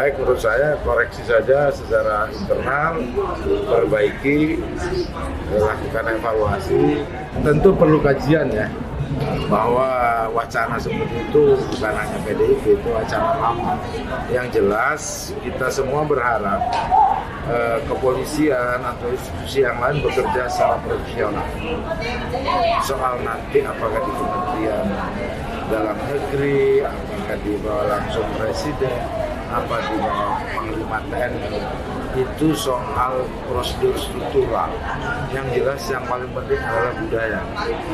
baik menurut saya koreksi saja secara internal, perbaiki, lakukan evaluasi. Tentu perlu kajian ya, bahwa wacana seperti itu bukan hanya PDIP, itu wacana lama. Yang jelas kita semua berharap kepolisian atau institusi yang lain bekerja secara profesional. Soal nanti apakah di Kementerian Dalam Negeri, apakah di bawah langsung Presiden, apa di bawah Panglima TNI, itu soal prosedur struktural. Yang jelas yang paling penting adalah budaya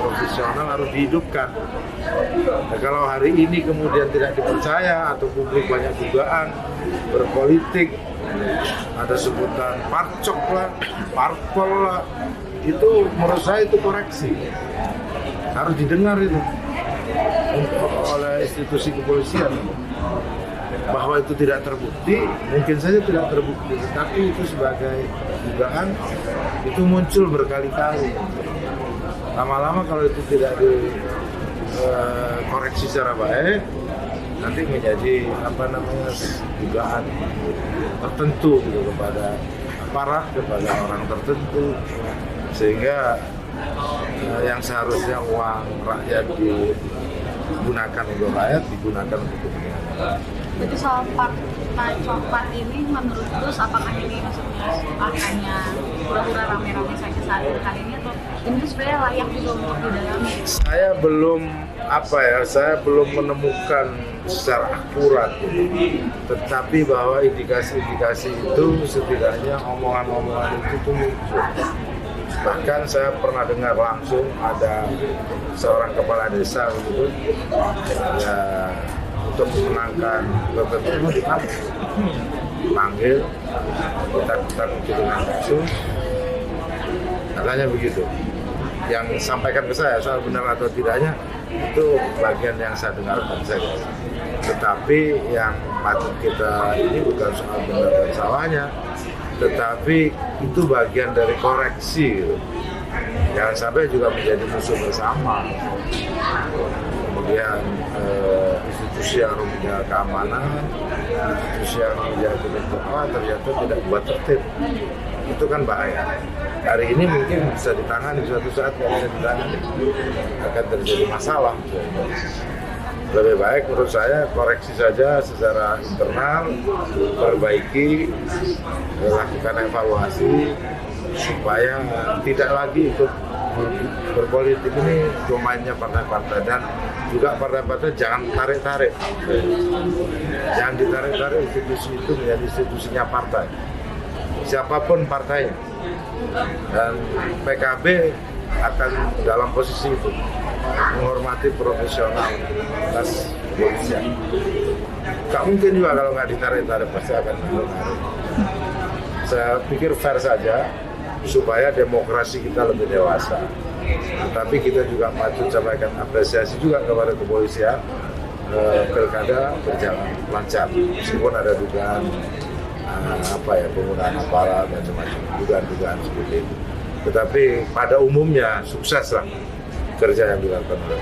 profesional harus dihidupkan. Nah, kalau hari ini kemudian tidak dipercaya atau publik banyak dugaan berpolitik, ada sebutan parcok lah, parpol lah, itu menurut saya itu koreksi, harus didengar itu oleh institusi kepolisian. Bahwa itu tidak terbukti, mungkin saja tidak terbukti, tetapi itu sebagai dugaan itu muncul berkali-kali. Lama-lama kalau itu tidak dikoreksi secara baik, nanti menjadi dugaan tertentu gitu, kepada aparat, kepada orang tertentu, sehingga yang seharusnya uang rakyat digunakan untuk rakyat digunakan untuk kepentingan. Jadi soal partai coklat ini menurut Gus, apakah ini maksudnya hanya pura-pura rame-rame saja saat kali ini, atau ini sebenarnya layak juga untuk didalami? Saya belum menemukan secara akurat, tetapi bahwa indikasi-indikasi itu setidaknya omongan-omongan itu tuh muncul. Bahkan saya pernah dengar langsung ada seorang kepala desa gitu, ya, untuk memenangkan tertentu dipanggil, kita dengan kasus, katanya begitu. Yang sampaikan ke saya soal benar atau tidaknya itu bagian yang saya dengarkan saja. Tetapi yang patut kita ini bukan soal benar dan salahnya, tetapi itu bagian dari koreksi gitu. Jangan sampai juga menjadi musuh bersama. Kemudian institusi yang menjaga keamanan, institusi yang menjaga ketertiban ternyata tidak buat tertib. Itu kan bahaya. Hari ini mungkin bisa ditangani, suatu saat kalau bisa ditangani akan terjadi masalah. Lebih baik menurut saya koreksi saja secara internal, perbaiki, lakukan evaluasi supaya tidak lagi ikut berpolitik. Ini domainnya partai-partai, dan juga partai-partai jangan tarik-tarik. Jangan ditarik-tarik institusi itu menjadi institusinya partai, siapapun partainya. Dan PKB akan dalam posisi itu, menghormati profesionalitas kepolisian. Gak mungkin juga kalau nggak ditarik-tarik, pasti akan ditarik. Saya pikir fair saja supaya demokrasi kita lebih dewasa. Tapi kita juga patut sampaikan apresiasi juga kepada kepolisian. Pilkada berjalan lancar, meskipun ada dugaan penggunaan aparat dan semacam dugaan-dugaan seperti itu. Tetapi pada umumnya sukses lah kerja yang dilakukan oleh